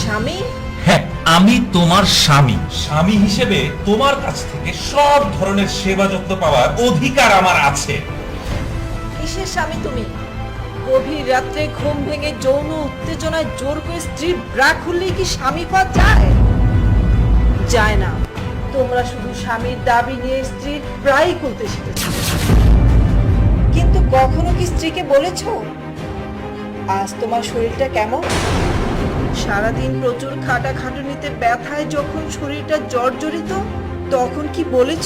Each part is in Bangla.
স্বামী? হ্যাঁ, আমি তোমার স্বামী। স্বামী হিসেবে তোমার কাছ থেকে সব ধরনের সেবা যত্ন পাওয়ার অধিকার আমার আছে। কিসের স্বামী তুমি? গভীর রাত্রে ঘুম ভেঙে যৌন উত্তেজনায় জোর করে স্ত্রীর ব্রা খুললেই কি স্বামী পাওয়া যায়? যায় না। তোমরা শুধু স্বামীর দাবি নিয়ে স্ত্রীর প্রায় খুলতে শিখেছ, কিন্তু কখনো কি স্ত্রীকে বলেছ আজ তোমার শরীরটা কেমন? সারাদিন প্রচুর খাটাখাটুনিতে ব্যথায় যখন শরীরটা জর্জরিত, তখন কি বলেছ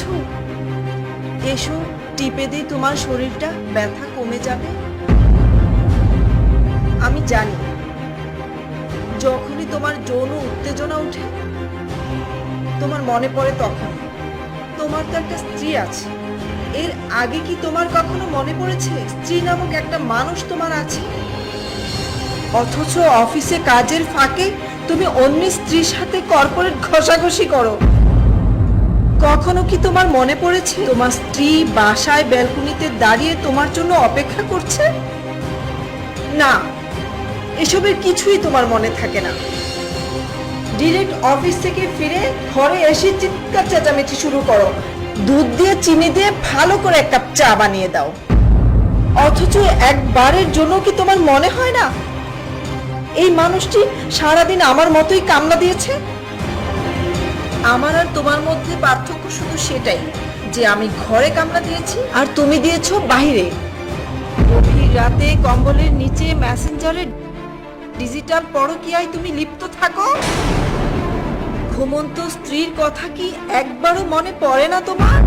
এসো টিপে দিই তোমার শরীরটা, ব্যথা কমে যাবে? আমি জানি যখনই তোমার যৌন উত্তেজনা উঠে তোমার মনে পড়ে তখন তোমার তো একটা স্ত্রী আছে। এর আগে কি তোমার কখনো মনে পড়েছে স্ত্রী নামক একটা মানুষ তোমার আছে? অথচ অফিসে কাজের ফাঁকে তুমি অন্য স্ত্রীর সাথে কর্পোরেট ঘষাঘষি করো। কখনো কি তোমার মনে পড়েছে তোমার স্ত্রী বাসায় ব্যালকনিতে দাঁড়িয়ে তোমার জন্য অপেক্ষা করছে? না, এসবের কিছুই তোমার মনে থাকে না। ডিরেক্ট অফিস থেকে ফিরে ঘরে এসে চিৎকার চেঁচামেচি শুরু করো, দুধ দিয়ে চিনি দিয়ে ভালো করে এক কাপ চা বানিয়ে দাও। অথচ একবারের জন্য কি তোমার মনে হয় না এই মানুষটি সারাদিন আমার মতোই কামনা দিয়েছে? আমার আর তোমার মধ্যে পার্থক্য শুধু সেটাই যে আমি ঘরে কামনা দিয়েছি আর তুমি দিয়েছো বাইরে। গভীর রাতে কম্বলের নিচে মেসেঞ্জারে ডিজিটাল পরকীয়ায় তুমি লিপ্ত থাকো। ঘুমন্ত স্ত্রীর কথা কি একবারও মনে পড়ে না তোমার?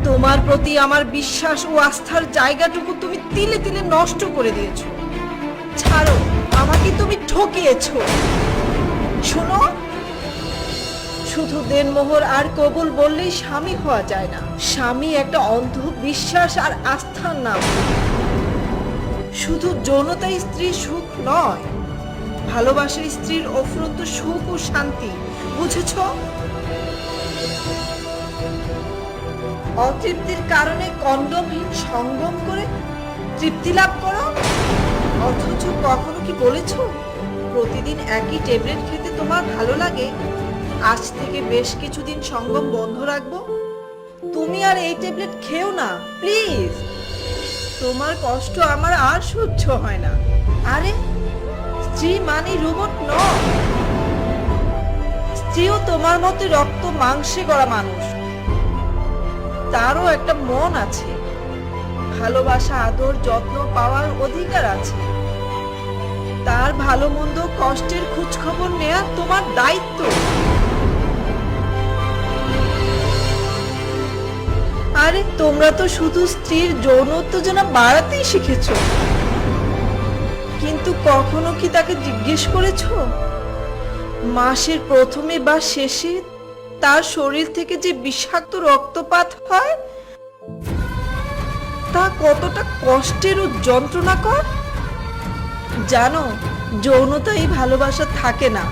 তোমার প্রতি আমার বিশ্বাস ও আস্থার জায়গাটুকু তুমি তিলে তিলে নষ্ট করে দিয়েছো। ছাড়ো, আমাকে তুমি ঠকিয়েছো। শোনো, শুধু দেনমোহর আর কবুল বললেই স্বামী হওয়া যায় না। স্বামী একটা অন্ধ বিশ্বাস আর আস্থার নাম। শুধু যৌনতাই স্ত্রীর সুখ নয়, ভালোবাসার স্ত্রীর অফুরন্ত সুখ ও শান্তি। বুঝেছ? অতৃপ্তির কারণে কন্ডমহীন সঙ্গম করে তৃপ্তি লাভ করো। অথচ কখনো কি বলেছ প্রতিদিন একই ট্যাবলেট খেতে তোমার ভালো লাগে, আজ থেকে বেশ কিছুদিন সঙ্গম বন্ধ রাখবো? তুমি আর এই ট্যাবলেট খেও না প্লিজ। তোমার কষ্ট আমার আর সহ্য হয় না। আরে স্ত্রী মানে রোবট নয়, স্ত্রীও তোমার মতো রক্ত মাংসে গড়া মানুষ। তারও একটা মন আছে, ভালোবাসা আদর যত্ন পাওয়ার অধিকার আছে। তার ভালো মন্দ কষ্টের খোঁজ খবর নেওয়া তোমার দায়িত্ব। আরে তোমরা তো শুধু স্ত্রীর যৌন উত্তেজনা বাড়াতেই শিখেছো, কিন্তু কখনো কি তাকে জিজ্ঞেস করেছো মাসের প্রথমে বা শেষে তার শরীর থেকে যে বিষাক্ত রক্তপাত হয় তা কতটা কষ্টের ও যন্ত্রণাকর? জানো, যৌনতাই ভালোবাসা থাকে না।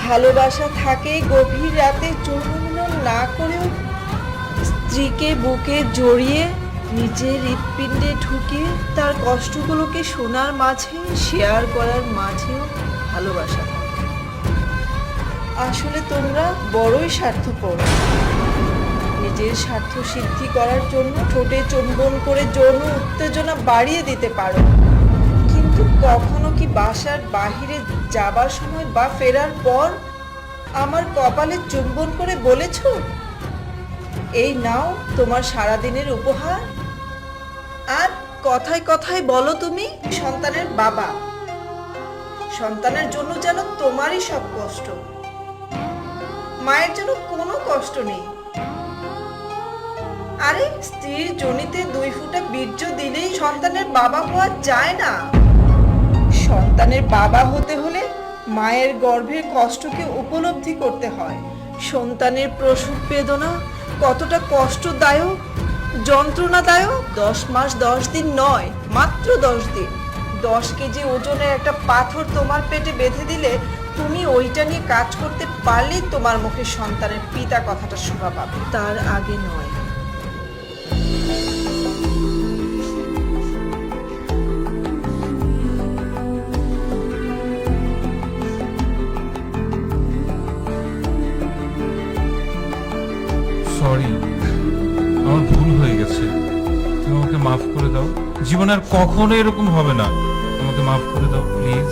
ভালোবাসা থাকে গভীর রাতে যৌন মিলন না করেও স্ত্রীকে বুকে জড়িয়ে নিজের হৃৎপিণ্ডে ঢুকিয়ে তার কষ্টগুলোকে শোনার মাঝে শেয়ার করার মাঝেও ভালোবাসা থাকে। আসলে তোমরা বড়ই স্বার্থপর। নিজের স্বার্থ সিদ্ধি করার জন্য ঠোঁটে চুম্বন করে যৌন উত্তেজনা বাড়িয়ে দিতে পারো, কিন্তু কখনো কি বাসার বাহিরে যাবার সময় বা ফেরার পর আমার কপালে চুম্বন করে বলেছো এই নাও তোমার সারাদিনের উপহার? আর কথায় কথায় বলো তুমি সন্তানের বাবা, সন্তানের জন্য যেন তোমারই সব কষ্ট, মায়ের যেন কোনো কষ্ট নেই। আরে স্ত্রীর যোনিতে 2 ফোঁটা বীর্য দিলেই সন্তানের বাবা হওয়া যায় না। সন্তানের বাবা হতে হলে মায়ের গর্ভের কষ্টকে উপলব্ধি করতে হয়। সন্তানের প্রসব বেদনা কতটা কষ্টদায়ক, যন্ত্রণাদায়ক। 10 মাস 10 দিন নয়, মাত্র 10 দিন 10 কেজি ওজনের একটা পাথর তোমার পেটে বেঁধে দিলে তুমি ওইটা নিয়ে কাজ করতে পারলেই তোমার মুখে সন্তানের পিতা কথাটা শোভা পাবে, তার আগে নয়। সরি, আমার ভুল হয়ে গেছে, তুমি আমাকে মাফ করে দাও। জীবনে আর কখনো এরকম হবে না, আমাকে মাফ করে দাও প্লিজ।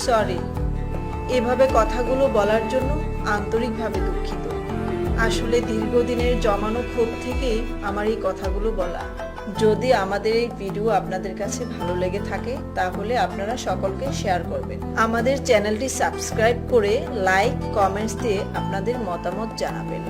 সরি, এভাবে কথাগুলো বলার জন্য আন্তরিকভাবে দুঃখিত। আসলে দীর্ঘদিনের জমানো ক্ষোভ থেকেই আমার এই কথাগুলো বলা। যদি আমাদের এই ভিডিও আপনাদের কাছে ভালো লেগে থাকে তাহলে আপনারা সকলকে শেয়ার করবেন। আমাদের চ্যানেলটি সাবস্ক্রাইব করে লাইক কমেন্টস দিয়ে আপনাদের মতামত জানাবেন।